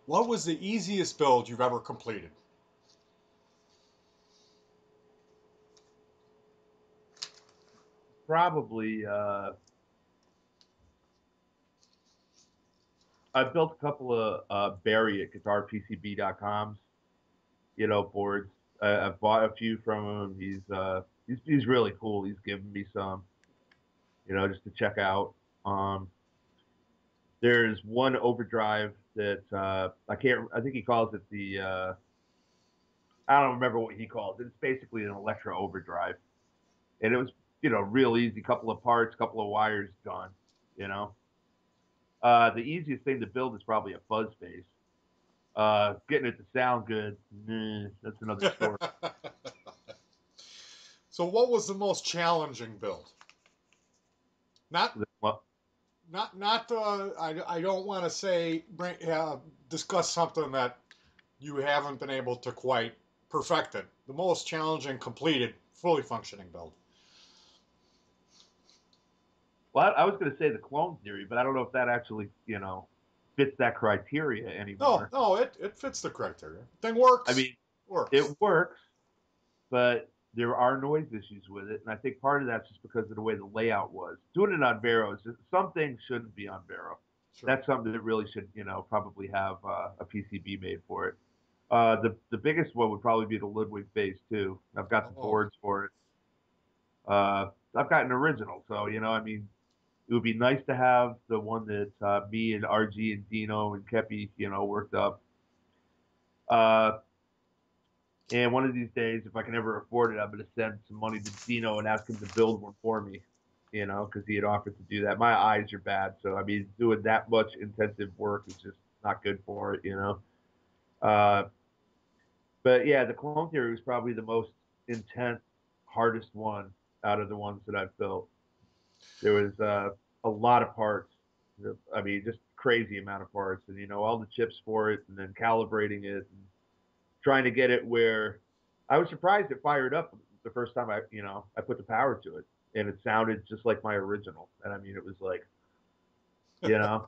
What was the easiest build you've ever completed? Probably, I built a couple of Barry at guitarpcb.coms, boards. I've bought a few from him. He's really cool. He's given me some, just to check out. Um, there's one overdrive that I can't. I think he calls it the. I don't remember what he calls it. It's basically an Electro overdrive, and it was real easy. Couple of parts, couple of wires, done. You know, the easiest thing to build is probably a fuzz bass. Getting it to sound good, that's another story. So, what was the most challenging build? Not, Well, not. I don't want to say discuss something that you haven't been able to quite perfect it. The most challenging, completed, fully functioning build. I was going to say the clone theory, but I don't know if that actually, fits that criteria No, anymore. no, it fits the criteria. Thing I works, mean, works. it works, but there are noise issues with it, and I think part of that's just because of the way the layout was. Doing it on Vero, some things shouldn't be on Vero. Sure. That's something that really should, probably have a PCB made for it. The biggest one would probably be the Ludwig Phase 2. I've got the Oh, boards for it. I've got an original, so it would be nice to have the one that me and RG and Dino and Kepi, worked up. Uh, and one of these days, if I can ever afford it, I'm going to send some money to Dino and ask him to build one for me, because he had offered to do that. My eyes are bad, so I mean, doing that much intensive work is just not good for it. Uh, but yeah, the clone theory was probably the most intense, hardest one out of the ones that I've built. There was a lot of parts. I mean, just crazy amount of parts, and all the chips for it, and then calibrating it, and trying to get it where I was surprised it fired up the first time I put the power to it, and it sounded just like my original. And I mean, it was like you know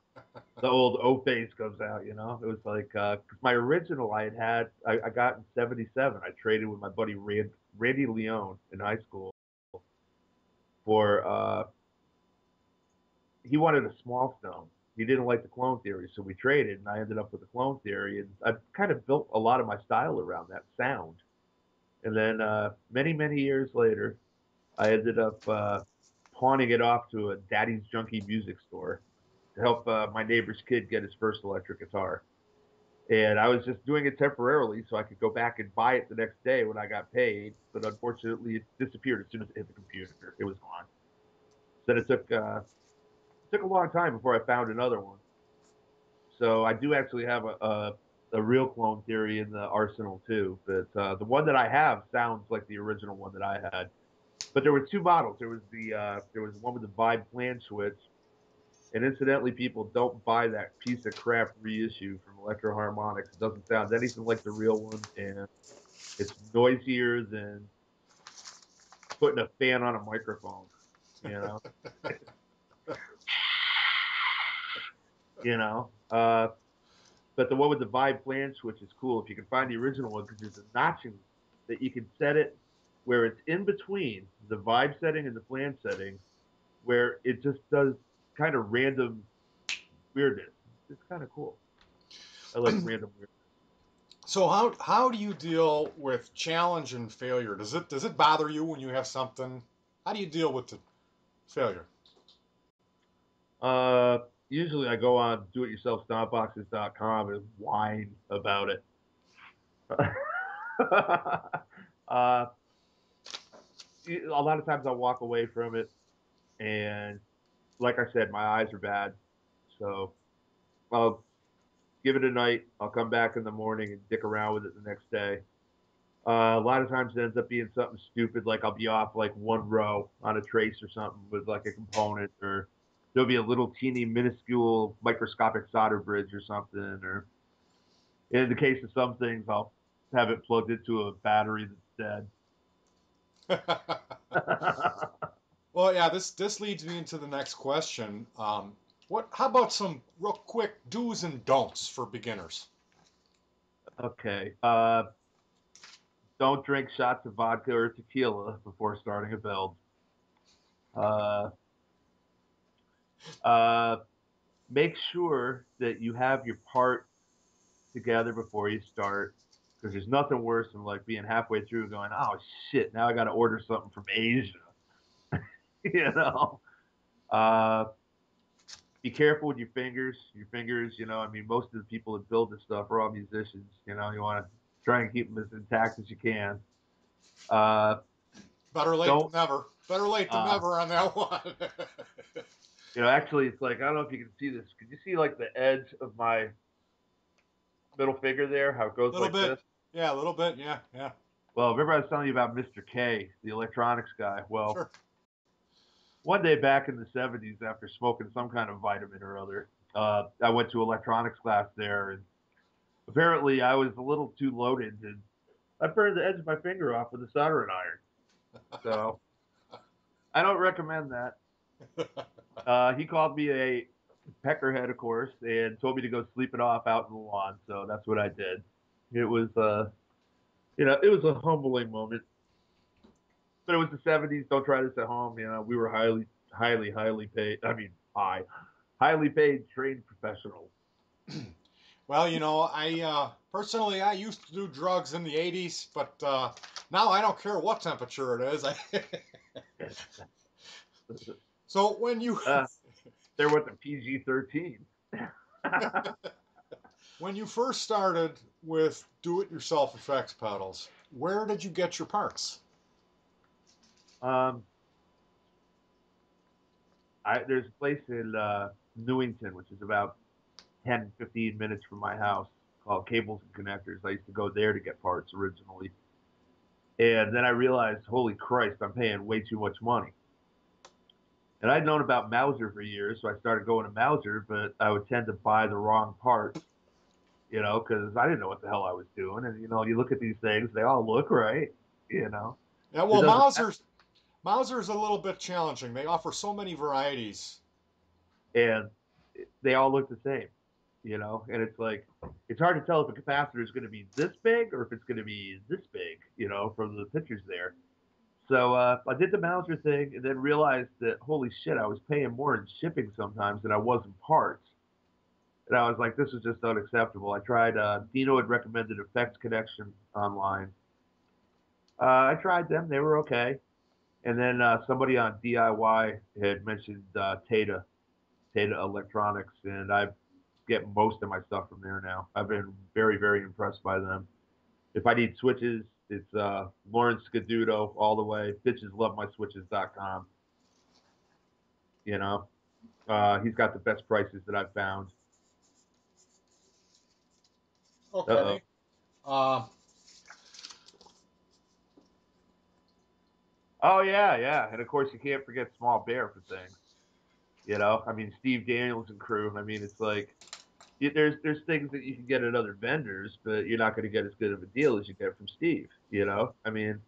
the old O phase comes out. It was like cause my original I got in '77. I traded with my buddy Randy Leone in high school for he wanted a small stone. He didn't like the clone theory, so we traded, and I ended up with the clone theory, and I kind of built a lot of my style around that sound. And then many, many years later, I ended up pawning it off to a Daddy's Junkie music store to help my neighbor's kid get his first electric guitar. And I was just doing it temporarily so I could go back and buy it the next day when I got paid. But unfortunately, it disappeared as soon as it hit the computer. It was gone. So it took a long time before I found another one. So I do actually have a real clone theory in the arsenal too. But the one that I have sounds like the original one that I had. But there were two models. There was one with the Vibe plan switch, and incidentally, people don't buy that piece of crap reissue from Electro Harmonics. It doesn't sound anything like the real one, and it's noisier than putting a fan on a microphone. You know, you know. But the one with the Vibe flange switch is cool if you can find the original one because there's a notching that you can set it where it's in between the Vibe setting and the flange setting, where it just does kind of random weirdness. It's kind of cool. I like random weirdness. so how do you deal with challenge and failure? Does it bother you when you have something? How do you deal with the failure? Usually I go on doityourselfstompboxes.com and whine about it. uh, a lot of times I walk away from it, and like I said, my eyes are bad, so I'll give it a night. I'll come back in the morning and dick around with it the next day. A lot of times it ends up being something stupid, like I'll be off like one row on a trace or something with like a component, or there'll be a little teeny minuscule microscopic solder bridge or something, or in the case of some things, I'll have it plugged into a battery that's dead. Well, yeah, this leads me into the next question. What? How about some real quick do's and don'ts for beginners? Okay. Don't drink shots of vodka or tequila before starting a build. Uh, uh, make sure that you have your part together before you start, because there's nothing worse than like being halfway through going, oh shit, now I got to order something from Asia. you know. Uh, be careful with your fingers. Your fingers, I mean, most of the people that build this stuff are all musicians. You want to try and keep them as intact as you can. Uh, Better late than don't. never. Better late than Uh, never on that one. actually, it's like I don't know if you can see this. Could you see like the edge of my middle finger there? How it goes Little like bit. this? Yeah, a little bit. Yeah, yeah. Well, remember I was telling you about Mr. K, the electronics guy. Well, Sure. one day back in the '70s, after smoking some kind of vitamin or other, I went to electronics class there, and apparently I was a little too loaded, and I burned the edge of my finger off with a soldering iron. So I don't recommend that. He called me a peckerhead, of course, and told me to go sleep it off out in the lawn. So that's what I did. It was, it was a humbling moment, but it was the '70s. Don't try this at home. We were highly paid. I mean, highly paid, trained professionals. Well, I personally I used to do drugs in the '80s, but now I don't care what temperature it is. So when you uh, they're with the PG-13. when you first started with do-it-yourself effects pedals, where did you get your parts? um, there's a place in Newington, which is about 10, 15 minutes from my house, called Cables and Connectors. I used to go there to get parts originally. And then I realized, holy Christ, I'm paying way too much money. And I'd known about Mauser for years, so I started going to Mauser, but I would tend to buy the wrong parts, because I didn't know what the hell I was doing. And, you look at these things, they all look right, you know. Yeah, It well, doesn't Mauser's a little bit challenging. They offer so many varieties. and they all look the same. And it's like it's hard to tell if a capacitor is going to be this big or if it's going to be this big, from the pictures there. So I did the Mauser thing and then realized that holy shit, I was paying more in shipping sometimes than I was in parts. And I was like, this is just unacceptable. I tried. Dino had recommended Effects Connection online. I tried them; they were okay. And then somebody on DIY had mentioned Tata Electronics, and I get most of my stuff from there now. I've been very, very impressed by them. If I need switches, it's Lawrence Scaduto all the way. Bitches love my switches.com. He's got the best prices that I've found. Uh oh. Okay. Uh, Oh yeah, yeah. And of course you can't forget Small Bear for things. I mean Steve Daniels and crew. I mean it's like there's things that you can get at other vendors, but you're not going to get as good of a deal as you get from Steve. I mean,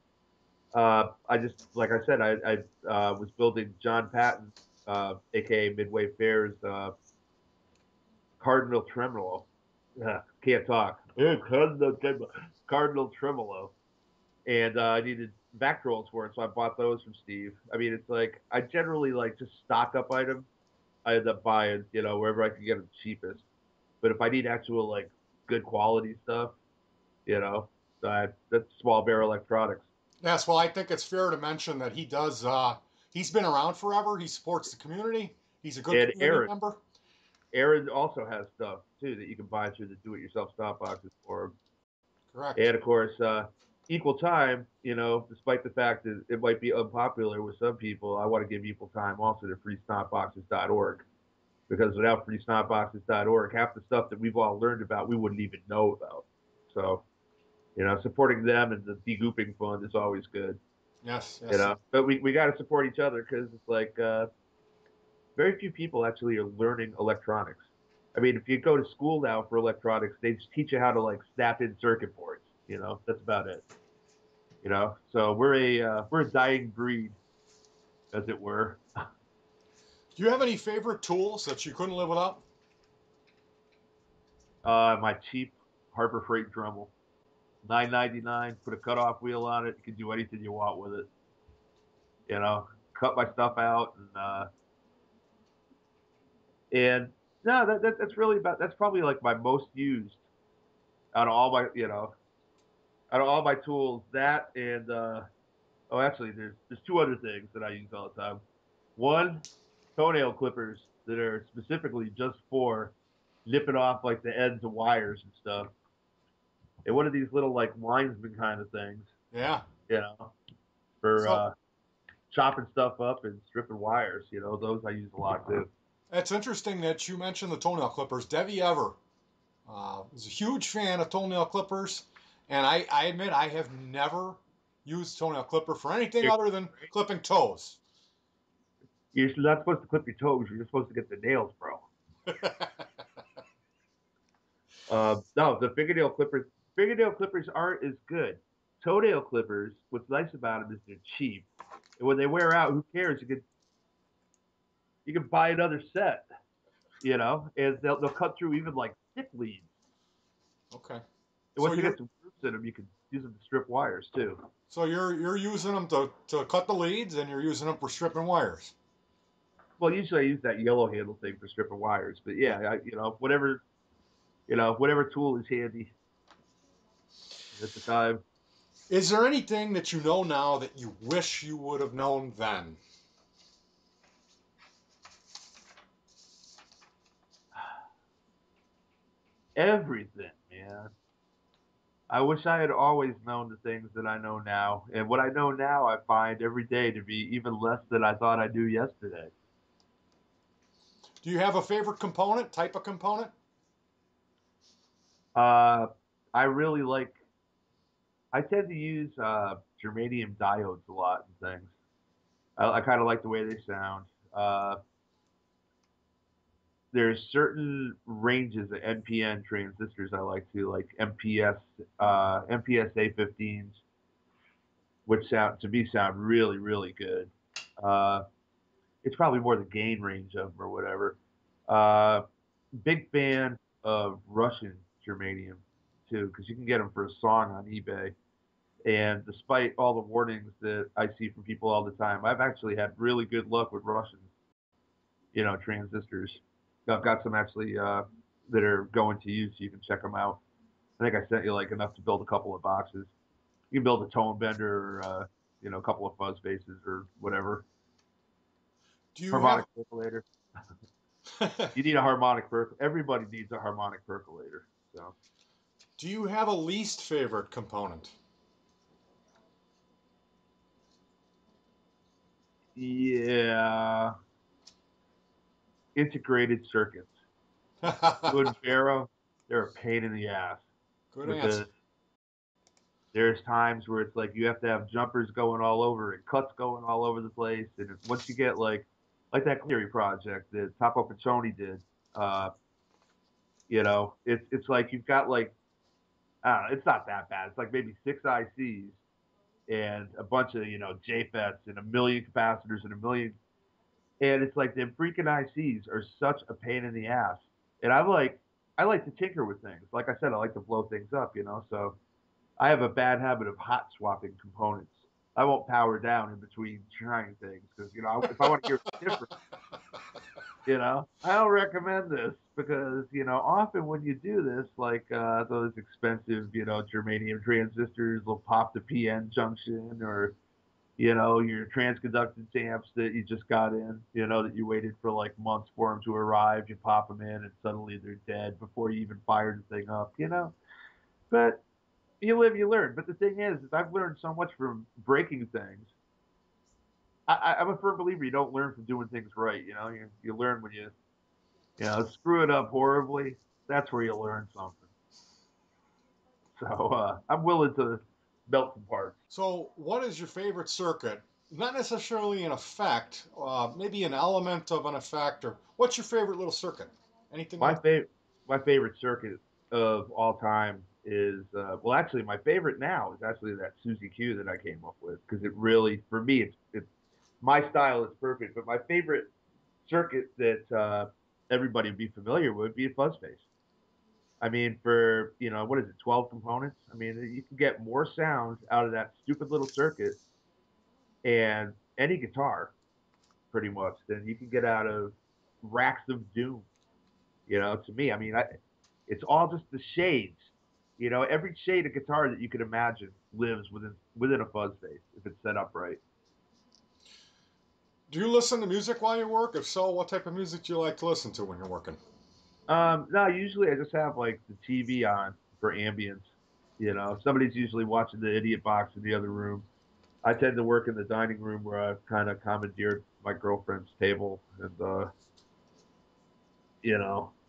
I just like I said, I was building John Patton, aka Midway Fair's Cardinal Tremolo. Can't talk. Cardinal Tremolo, and I needed back rolls for it, so I bought those from Steve. I mean, it's like I generally like just stock up items. I end up buying, wherever I can get them cheapest. But if I need actual like good quality stuff, that's Small Bear Electronics. yes, well, I think it's fair to mention that he does. He's been around forever. He supports the community. He's a good And community member. Aaron, also has stuff too that you can buy through the do-it-yourself stop boxes for him. Correct. And of course, equal time. Despite the fact that it might be unpopular with some people, I want to give equal time also to freestopboxes.org, because without freestopboxes.org, half the stuff that we've all learned about, we wouldn't even know about. So, supporting them and the degooping fund is always good. Yes, yes. But we got to support each other, because it's like very few people actually are learning electronics. I mean, if you go to school now for electronics, they just teach you how to like snap in circuit boards. That's about it. So we're a dying breed, as it were. Do you have any favorite tools that you couldn't live without? My cheap Harbor Freight Dremel, $9.99. Put a cutoff wheel on it. You can do anything you want with it. You know, cut my stuff out and no, that's really about that's probably like my most used out of all my out of all my tools. That and oh, actually, there's two other things that I use all the time. One, toenail clippers that are specifically just for nipping off like the ends of wires and stuff. And one of these little like linesman kind of things, Yeah. you know, for So chopping stuff up and stripping wires. You know, those I use a lot too. it's interesting that you mentioned the toenail clippers. Debbie Ever is a huge fan of toenail clippers, and I admit I have never used toenail clipper for anything other than clipping toes. You're not supposed to clip your toes. You're supposed to get the nails, bro. No, the fingernail clippers aren't as good. Toenail clippers, what's nice about them is they're cheap, and when they wear out, who cares? You can buy another set, you know, and they'll cut through even like thick leads. Okay. And So once they you're get some grooves in them, you can use them to strip wires too. you're using them to cut the leads, and you're using them for stripping wires. Well, usually I use that yellow handle thing for stripping wires, but Yeah. yeah, whatever tool is handy at the time. Is there anything that you know now that you wish you would have known then? Everything, man. I wish I had always known the things that I know now. And what I know now, I find every day to be even less than I thought I knew yesterday. Do you have a favorite component, type of component? Uh, I really like, I tend to use germanium diodes a lot and things. I kind of like the way they sound. Uh, there's certain ranges of NPN transistors I like to, like MPS A15s, which sound really, really good. Uh, it's probably more the gain range of them or whatever. Uh, Big fan of Russian germanium too, because you can get them for a song on eBay. And despite all the warnings that I see from people all the time, I've actually had really good luck with Russian, transistors. I've got some actually that are going to use, so you can check them out. I think I sent you like enough to build a couple of boxes. You can build a tone bender, or, a couple of fuzz bases or whatever. Do you have Harmonic percolator. You need a harmonic Everybody needs a harmonic percolator. So do you have a least favorite component? yeah, integrated circuits. Good Barrow, they're a pain in the ass Good answer. because there's times where it's like you have to have jumpers going all over and cuts going all over the place, and once you get like that Cleary project that Topo Piccioni did, uh, it's like you've got like I don't know, it's not that bad. It's like maybe six ICs and a bunch of JFETs and a million capacitors and a million, and it's like the freaking ICs are such a pain in the ass. And I like to tinker with things. Like I said, I like to blow things up, so I have a bad habit of hot swapping components. I won't power down in between trying things because if I want to hear it different, I don't recommend this because often when you do this, like those expensive germanium transistors will pop the PN junction, or your transconductance amps that you just got in, that you waited for like months for them to arrive. You pop them in and suddenly they're dead before you even fired the thing up. But you live, you learn. But the thing is I've learned so much from breaking things. I'm a firm believer you don't learn from doing things right. You learn when you screw it up horribly. That's where you learn something. So I'm willing to melt some parts. So, what is your favorite circuit? Not necessarily an effect, maybe an element of an effect, or what's your favorite little circuit? Anything My like favorite my favorite circuit of all time is well, actually, my favorite now is actually that suzy-q that I came up with because it really, for me, it's my style is perfect. But my favorite circuit that everybody would be familiar with would be a fuzz face. I mean, for, what is it, 12 components? I mean, you can get more sound out of that stupid little circuit and any guitar pretty much than you can get out of racks of doom. To me, I mean, it's all just the shades. Every shade of guitar that you could imagine lives within a fuzz face if it's set up right. Do you listen to music while you work? If so, what type of music do you like to listen to when you're working? No, usually I just have like the TV on for ambience. Somebody's usually watching the idiot box in the other room. I tend to work in the dining room where I've kind of commandeered my girlfriend's table, and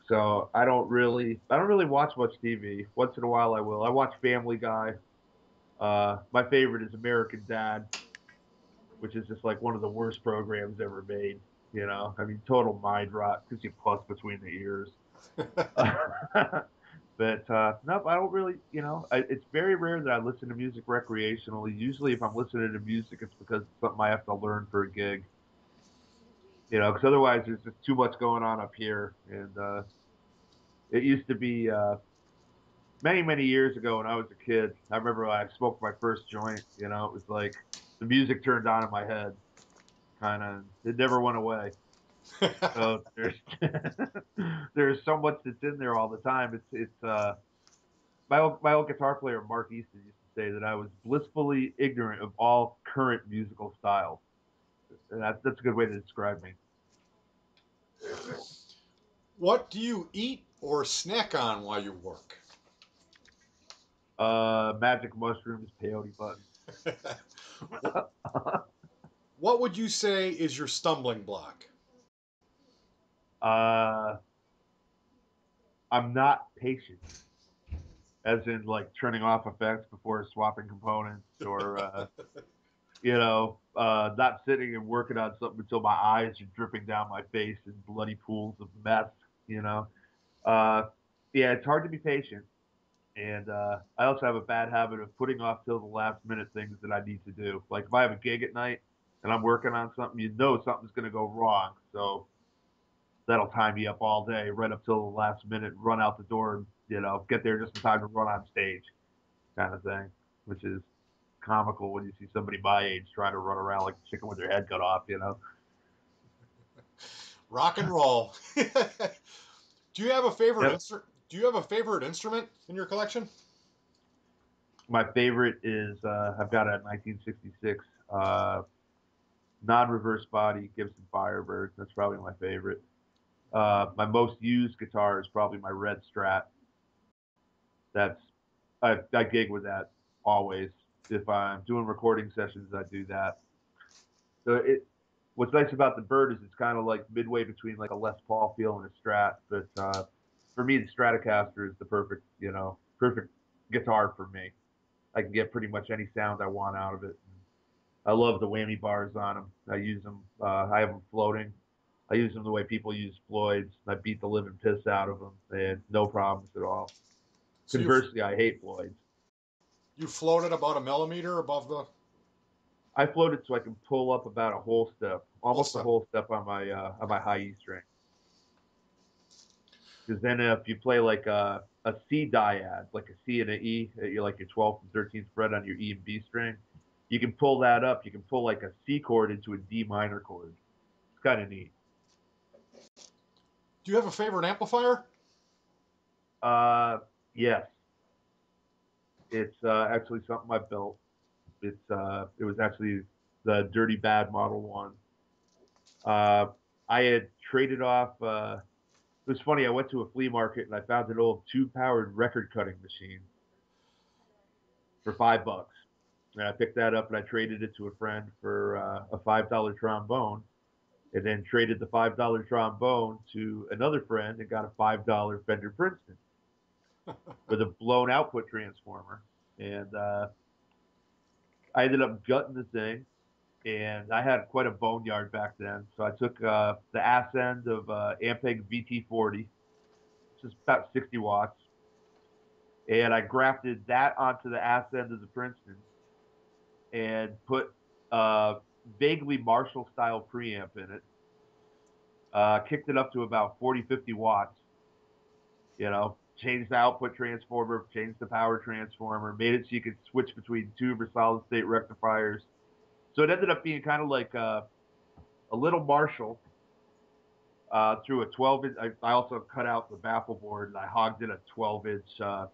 so I don't really watch much TV. Once in a while, I will. I watch Family Guy. My favorite is American Dad, which is just like one of the worst programs ever made. I mean, total mind rot because you puss between the ears. But no, I don't really. It's very rare that I listen to music recreationally. Usually, if I'm listening to music, it's because it's something I have to learn for a gig. Because otherwise, there's just too much going on up here, and it used to be many, many years ago when I was a kid. I remember when I smoked my first joint. It was like the music turned on in my head, kind of. It never went away. So there's there's so much that's in there all the time. It's my old guitar player Mark Easton used to say that I was blissfully ignorant of all current musical styles. And that's a good way to describe me. What do you eat or snack on while you work? Magic mushrooms, peyote buttons. What would you say is your stumbling block? uh, I'm not patient, as in like turning off effects before swapping components, or not sitting and working on something until my eyes are dripping down my face in bloody pools of mess. You know, uh, yeah, it's hard to be patient, and I also have a bad habit of putting off till the last minute things that I need to do. Like if I have a gig at night and I'm working on something, something's going to go wrong, so that'll tie me up all day, right up till the last minute, run out the door, and get there just in time to run on stage, kind of thing, which is comical when you see somebody my age trying to run around like a chicken with their head cut off. Rock and roll. Do you have a favorite Yep. instrument? Do you have a favorite instrument in your collection? My favorite is I've got a 1966 non-reverse body Gibson Firebird. That's probably my favorite. My most used guitar is probably my Red Strat. That's I gig with that always. If I'm doing recording sessions, I do that. So what's nice about the Bird is it's kind of like midway between like a Les Paul feel and a Strat. But for me, the Stratocaster is the perfect guitar for me. I can get pretty much any sound I want out of it. I love the whammy bars on them. I use them. I have them floating. I use them the way people use Floyd's. I beat the living piss out of them, and no problems at all. So Conversely, I hate Floyd's. you floated about a millimeter above the I floated so I can pull up about a whole step, whole almost a step. whole step on my high E string. Because then if you play like a C dyad, like a C and an E, you're like your 12th and 13th fret on your E and B string, you can pull that up. You can pull like a C chord into a D minor chord. It's kind of neat. Do you have a favorite amplifier? Uh, yes, it's actually something I built. It was actually the Dirty Bad Model One. Uh, I had traded off. It was funny. I went to a flea market and I found an old tube-powered record cutting machine for $5. And I picked that up and I traded it to a friend for a $5 trombone, and then traded the $5 trombone to another friend and got a $5 Fender Princeton with a blown output transformer. And I ended up gutting the thing, and I had quite a boneyard back then. So I took the ass end of Ampeg VT40, which is about 60 watts, and I grafted that onto the ass end of the Princeton and put a vaguely Marshall style preamp in it. Kicked it up to about 40, 50 watts, changed the output transformer, changed the power transformer, made it so you could switch between tube or solid state rectifiers. So it ended up being kind of like a little Marshall through a 12-inch. I also cut out the baffle board and I hogged in a 12-inch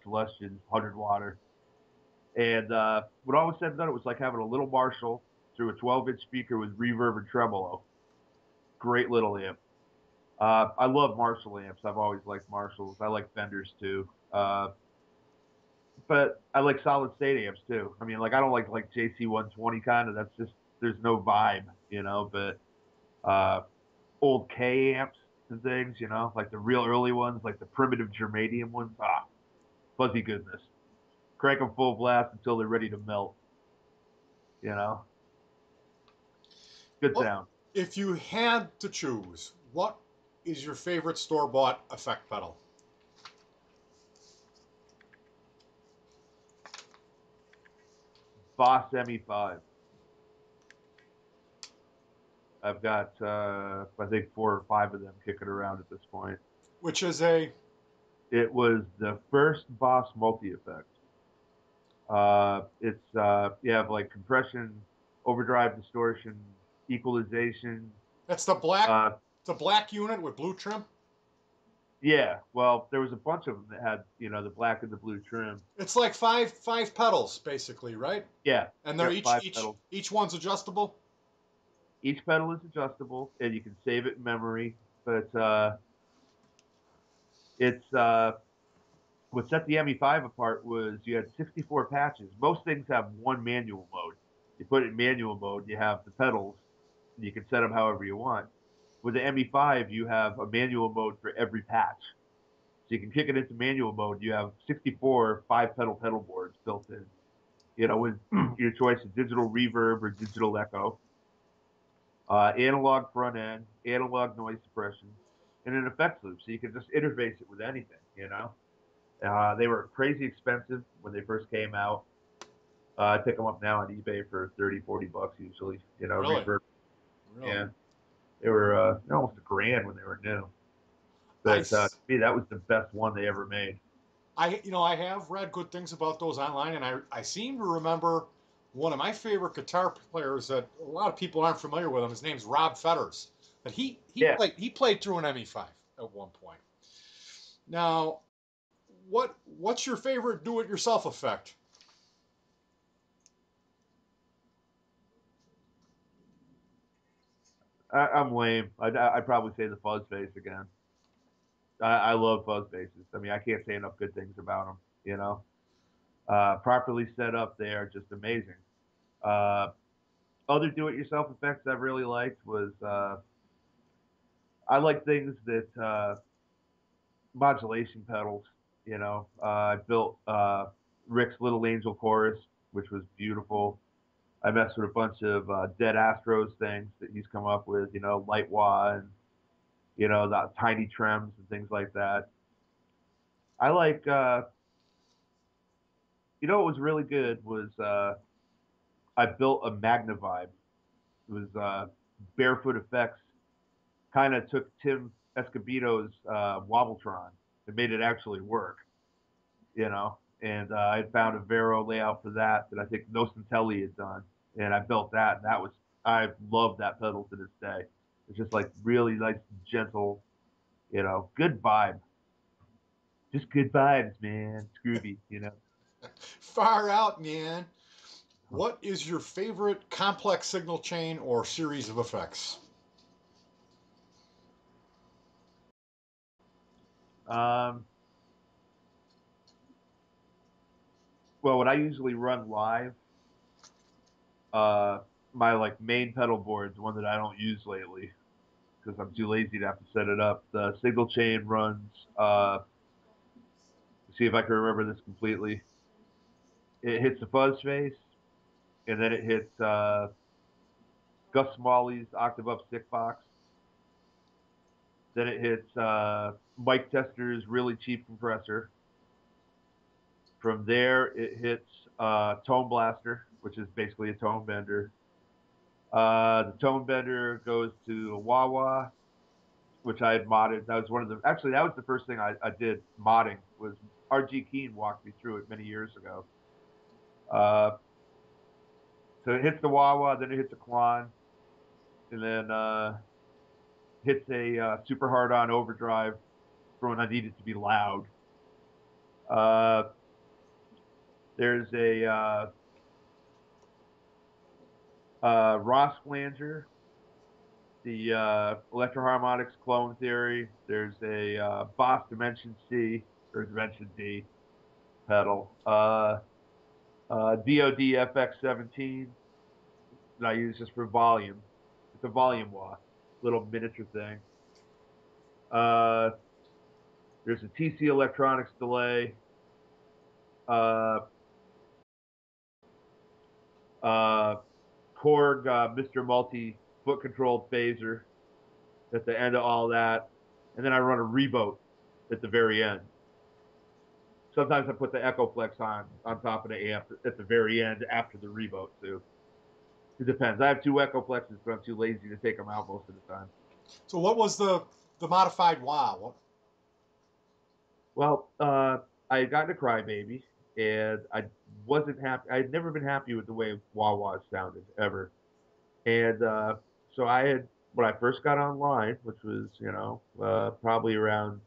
Celestion 100-watter. And when all was said and done, it was like having a little Marshall through a 12-inch speaker with reverb and tremolo. Great little amp. I love Marshall amps. I've always liked Marshalls. I like Fenders too. But I like solid state amps too. I mean, like I don't like JC 120 kind of. That's just there's no vibe, you know. But old K amps and things, you know, like the real early ones, like the primitive germanium ones. Ah, fuzzy goodness. Crank them full blast until they're ready to melt. You know, good Well, sound. if you had to choose, what is your favorite store-bought effect pedal? Boss ME5. I've got I think 4 or 5 of them kicking around at this point. Which is a It was the first Boss multi effect. It's you have like compression, overdrive, distortion, equalization. that's Uh, the black unit with blue trim. yeah, well, there was a bunch of them that had the black and the blue trim. It's like five pedals basically, right? Yeah, And they're yep, 5 pedals. each one's adjustable. Each pedal is adjustable, and you can save it in memory. But it's what set the ME5 apart was you had 64 patches. Most things have one manual mode. You put it in manual mode, you have the pedals, and you can set them however you want. With the ME5, you have a manual mode for every patch. So you can kick it into manual mode. You have 64 5 pedal boards built in, with your choice of digital reverb or digital echo, analog front end, analog noise suppression, and an effects loop. So you can just interface it with anything. They were crazy expensive when they first came out. I pick them up now on eBay for 30, $40 usually. Really, Reverb. really. Yeah, they were almost $1,000 when they were new. I But to me, that was the best one they ever made. I have read good things about those online, and I seem to remember one of my favorite guitar players that a lot of people aren't familiar with him. His name's Rob Fetters. But Yeah. he played through an ME5 at one point. Now, what's your favorite do-it-yourself effect? I'm lame. I'd probably say the fuzz bass again. I love fuzz basses. I mean, I can't say enough good things about them. Properly set up, they are just amazing. Uh, Other do-it-yourself effects I've really liked was I like things that modulation pedals. I built Rick's Little Angel Chorus, which was beautiful. I messed with a bunch of Dead Astros things that he's come up with. Light wah and the tiny trems and things like that. I like what was really good was I built a Magnavibe. It was Barefoot Effects. Kind of took Tim Escobedo's Wobbletron and made it actually work. And I had found a Vero layout for that I think Nocentelli had done, and I built that. And that was I love that pedal to this day. It's just like really nice, gentle, good vibe. Just good vibes, man. It's groovy. Far out, man. What is your favorite complex signal chain or series of effects? Um, well, what I usually run live, uh, my like main pedal board, the one that I don't use lately because I'm too lazy to have to set it up. The signal chain runs. See if I can remember this completely. It hits the fuzz face, and then it hits Gus Smalley's octave up stick box. Then it hits Mike Tester's really cheap compressor. From there, it hits Tone Blaster, which is basically a tone bender. The tone bender goes to a wah wah, which I had modded. That was one of the actually that was the first thing I did modding was RG Keen walked me through it many years ago. Uh, so it hits the wah wah, then it hits a Klon, and then hits a super hard on overdrive for when I need it to be loud. Uh, there's a Ross flanger, the Electroharmonics clone theory. There's a Boss Dimension C or Dimension D pedal. DOD FX17 that I use just for volume. It's a volume wah, little miniature thing. Uh, there's a TC Electronics delay. Uh, Korg Mr. Multi foot controlled phaser at the end of all that. And then I run a reboat at the very end. Sometimes I put the Echo Flex on top of the amp at the very end after the reboat too. It depends. I have two Echo Flexes, but I'm too lazy to take them out most of the time. So what was the modified wah? Well, I had gotten a Crybaby, and I wasn't happy. I had never been happy with the way wah-wah sounded ever. And so I had, when I first got online, which was, probably around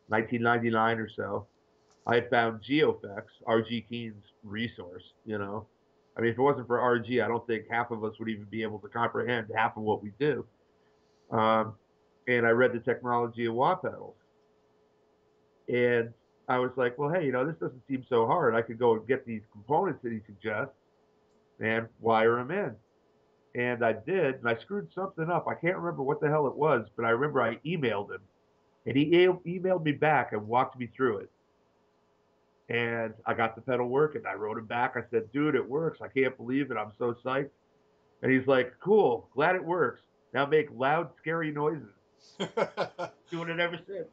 1999 or so, I had found GeoFX, RG Keen's resource. I mean, if it wasn't for RG, I don't think half of us would even be able to comprehend half of what we do. Um, and I read the technology of wah pedals. And I was like, well, hey, this doesn't seem so hard. I could go and get these components that he suggests and wire them in. And I did, and I screwed something up. I can't remember what the hell it was, but I remember I emailed him, and he emailed me back and walked me through it. And I got the pedal working. I wrote him back. I said, dude, it works. I can't believe it. I'm so psyched. And he's like, cool, glad it works. Now make loud, scary noises. Doing it ever since.